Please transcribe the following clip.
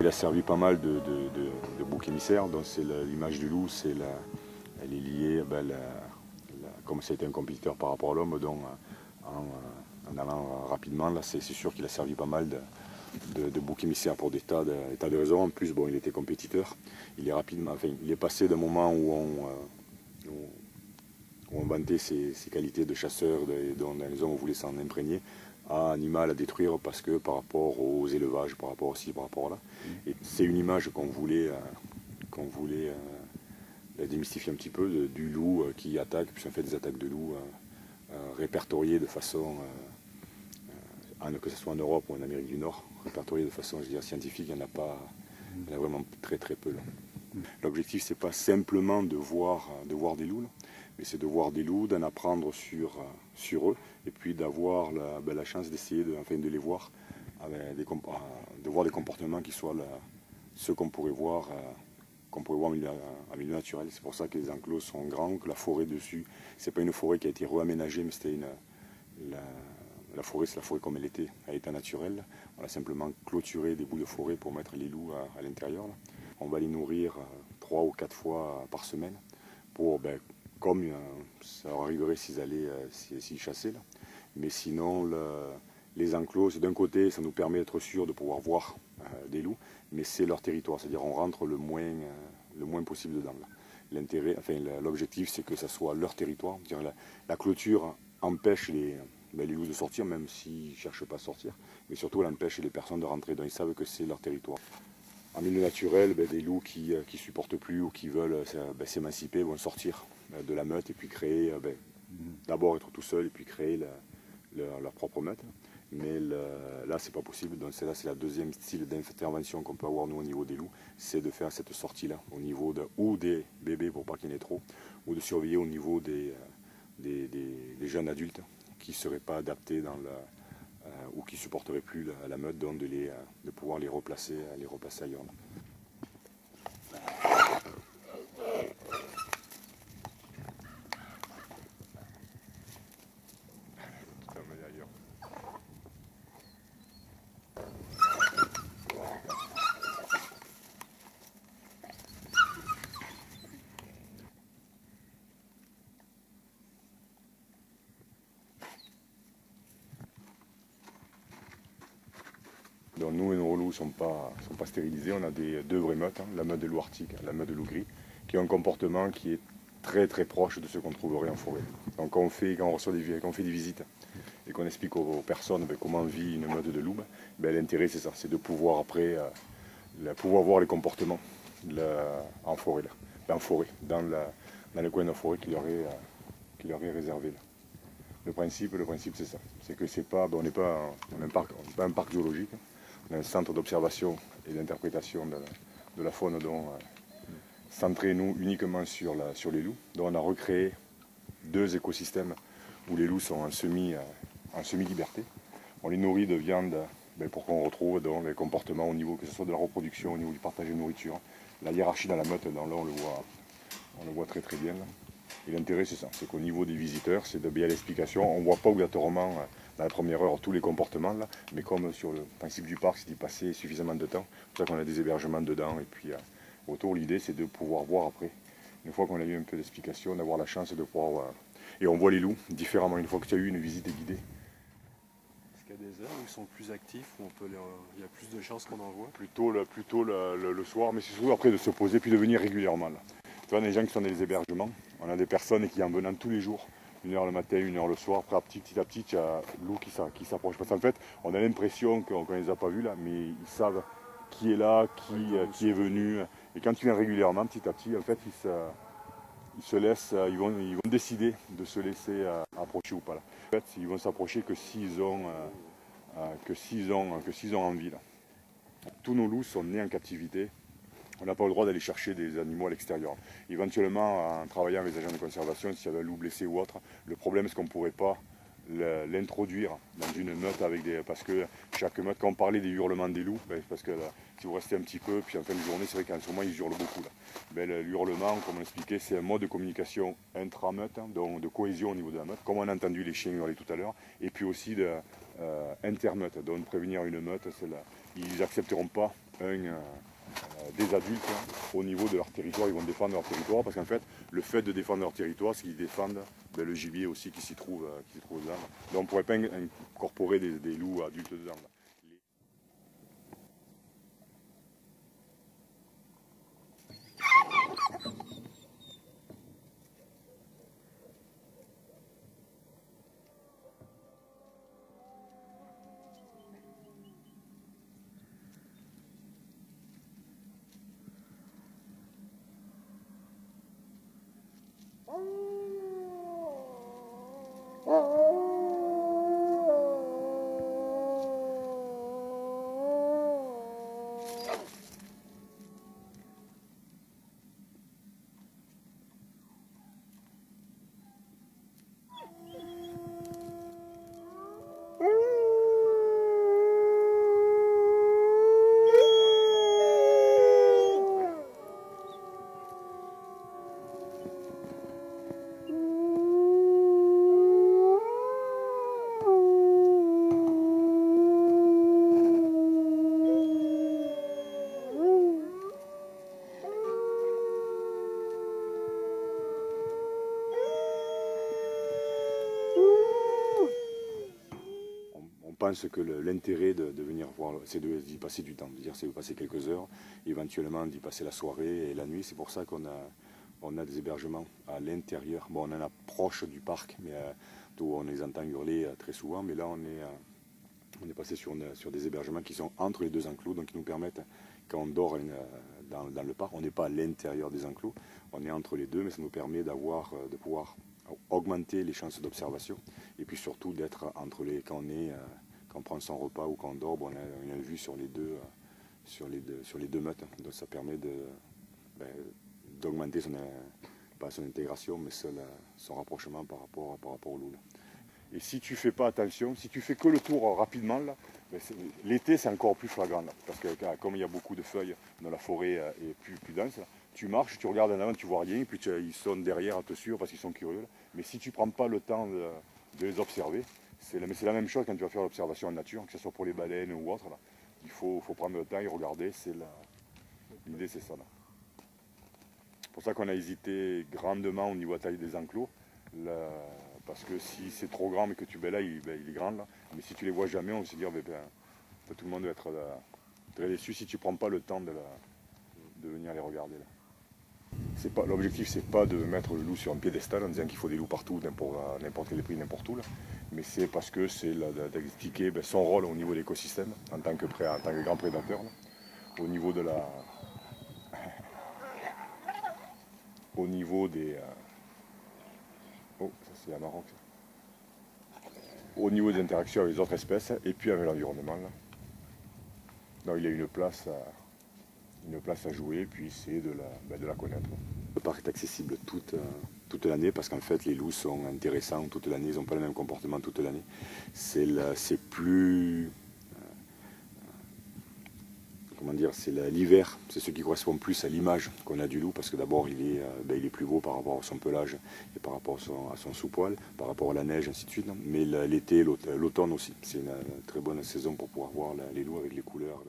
Il a servi pas mal de bouc émissaire, donc c'est l'image du loup, elle est liée, comme c'était un compétiteur par rapport à l'homme, donc en allant rapidement, là c'est sûr qu'il a servi pas mal de bouc émissaire pour des tas de raisons. En plus, bon, il était compétiteur, il est rapidement, enfin, il est passé d'un moment où on vantait ses qualités de chasseur, dont les hommes voulaient s'en imprégner, à animal à détruire parce que par rapport aux élevages, par rapport aussi, par rapport là. Et c'est une image qu'on voulait démystifier un petit peu du loup qui attaque, puis on fait des attaques de loups répertoriées de façon, que ce soit en Europe ou en Amérique du Nord, répertoriées de façon, je veux dire, scientifique, il n'y en a pas, il y en a vraiment très très peu là. L'objectif, c'est pas simplement de voir des loups, là, mais c'est de voir des loups, d'en apprendre sur eux, et puis d'avoir la chance d'essayer de les voir, de voir des comportements qui soient ceux qu'on pourrait voir en milieu naturel. C'est pour ça que les enclos sont grands, que la forêt dessus, c'est pas une forêt qui a été réaménagée, mais c'était la forêt, c'est la forêt comme elle était, à état naturel. On a simplement clôturé des bouts de forêt pour mettre les loups à l'intérieur. On va les nourrir 3 ou 4 fois par semaine, pour, comme ça arriverait s'ils chassaient. Là. Mais sinon, les enclos, c'est d'un côté, ça nous permet d'être sûr de pouvoir voir des loups, mais c'est leur territoire, c'est-à-dire on rentre le moins possible dedans. L'objectif, c'est que ça soit leur territoire. La clôture empêche les loups de sortir, même s'ils ne cherchent pas à sortir, mais surtout elle empêche les personnes de rentrer, donc ils savent que c'est leur territoire. En milieu naturel, des loups qui ne supportent plus ou qui veulent s'émanciper vont sortir de la meute et puis créer, d'abord être tout seul et puis créer leur propre meute. Mais là, c'est pas possible. Donc c'est la deuxième style d'intervention qu'on peut avoir nous au niveau des loups, c'est de faire cette sortie-là au niveau ou des bébés pour pas qu'il y en ait trop, ou de surveiller au niveau des jeunes adultes qui ne seraient pas adaptés ou qui ne supporteraient plus la meute, donc de pouvoir les replacer ailleurs. Donc nous, nos loups ne sont pas stérilisés. On a deux vraies meutes, la meute de loup arctique, la meute de loup gris, qui ont un comportement qui est très très proche de ce qu'on trouverait en forêt. Donc quand on fait des visites et qu'on explique aux personnes comment vit une meute de loup, l'intérêt c'est ça, c'est de pouvoir après pouvoir voir les comportements en forêt, dans le coin de la forêt qui leur est réservé. Là. Le principe c'est ça, c'est que on n'est pas un parc zoologique. Un centre d'observation et d'interprétation de la faune centré nous uniquement sur les loups. Donc on a recréé 2 écosystèmes où les loups sont en semi-liberté. On les nourrit de viande pour qu'on retrouve les comportements au niveau, que ce soit de la reproduction, au niveau du partage de nourriture. La hiérarchie dans la meute, là on le voit très très bien. Là. Et l'intérêt c'est ça, c'est qu'au niveau des visiteurs, c'est de bien l'explication. On ne voit pas obligatoirement dans la première heure tous les comportements, là, mais comme sur le principe du parc, c'est d'y passer suffisamment de temps. C'est pour ça qu'on a des hébergements dedans. Et puis autour, l'idée c'est de pouvoir voir après. Une fois qu'on a eu un peu d'explication, d'avoir la chance de pouvoir voir. Et on voit les loups différemment une fois que tu as eu une visite guidée. Est-ce qu'il y a des heures où ils sont plus actifs, où il y a plus de chances qu'on en voit? Plutôt le soir, mais c'est surtout après de se poser puis de venir régulièrement. Là. Tu vois, des gens qui sont dans les hébergements, on a des personnes qui en venant tous les jours, 1 heure le matin, 1 heure le soir, après petit à petit, il y a loup qui s'approche. Parce qu'en fait, on a l'impression qu'on ne les a pas vus là, mais ils savent qui est là, qui est venu. Et quand ils viennent régulièrement, petit à petit, en fait, ils vont décider de se laisser approcher ou pas. Là. En fait, ils vont s'approcher que s'ils ont envie. Là. Tous nos loups sont nés en captivité. On n'a pas le droit d'aller chercher des animaux à l'extérieur. Éventuellement, en travaillant avec les agents de conservation, s'il y avait un loup blessé ou autre, le problème c'est qu'on ne pourrait pas l'introduire dans une meute parce que chaque meute, quand on parlait des hurlements des loups, parce que si vous restez un petit peu, puis en fin de journée, c'est vrai qu'en ce moment ils hurlent beaucoup. Là. L'hurlement, comme on l'expliquait, c'est un mode de communication intra-meute, donc de cohésion au niveau de la meute, comme on a entendu les chiens hurler tout à l'heure, et puis aussi intermeute, donc prévenir une meute, ils n'accepteront pas des adultes au niveau de leur territoire. Ils vont défendre leur territoire parce qu'en fait, le fait de défendre leur territoire, c'est qu'ils défendent le gibier aussi qui s'y trouve dedans. Donc on ne pourrait pas incorporer des loups adultes dedans. Je pense que l'intérêt de venir voir, c'est d'y passer du temps, c'est de passer quelques heures, éventuellement d'y passer la soirée et la nuit. C'est pour ça qu'on a des hébergements à l'intérieur. Bon, on en a proche du parc, mais où on les entend hurler très souvent. Mais là, on est passé sur des hébergements qui sont entre les deux enclos, donc qui nous permettent, quand on dort dans le parc, on n'est pas à l'intérieur des enclos, on est entre les deux, mais ça nous permet de pouvoir augmenter les chances d'observation et puis surtout d'être entre les quand on prend son repas ou quand on dort, bon, on a une vue sur les deux meutes, donc ça permet d'augmenter pas son intégration, mais son rapprochement par rapport au loup. Et si tu fais pas attention, si tu fais que le tour rapidement, là, l'été c'est encore plus flagrant, là, parce que comme il y a beaucoup de feuilles dans la forêt et plus dense, là, tu marches, tu regardes en avant, tu vois rien, et puis ils sont derrière à te suivre parce qu'ils sont curieux. Là. Mais si tu prends pas le temps de les observer, c'est la même chose quand tu vas faire l'observation en nature, que ce soit pour les baleines ou autre. Là. Il faut prendre le temps et regarder, l'idée c'est ça. C'est pour ça qu'on a hésité grandement au niveau de la taille des enclos. Parce que si c'est trop grand mais que tu là, il est grand là. Mais si tu les vois jamais, on va se dire tout le monde va être très déçu si tu ne prends pas le temps de venir les regarder là. L'objectif c'est pas de mettre le loup sur un piédestal en disant qu'il faut des loups partout, n'importe quel prix, n'importe où là. Mais c'est parce que c'est d'expliquer son rôle au niveau de l'écosystème en tant que grand prédateur là. Au niveau de au niveau des ça c'est la Maroc. Au niveau des interactions avec les autres espèces et puis avec l'environnement. Donc il y a une place à jouer, puis c'est de la connaître. Le parc est accessible toute l'année parce qu'en fait les loups sont intéressants toute l'année, ils n'ont pas le même comportement toute l'année. C'est plus... comment dire, c'est l'hiver, c'est ce qui correspond plus à l'image qu'on a du loup, parce que d'abord il est plus beau par rapport à son pelage et par rapport à son sous-poil, par rapport à la neige, ainsi de suite. Mais l'été, l'automne aussi, c'est une très bonne saison pour pouvoir voir les loups avec les couleurs.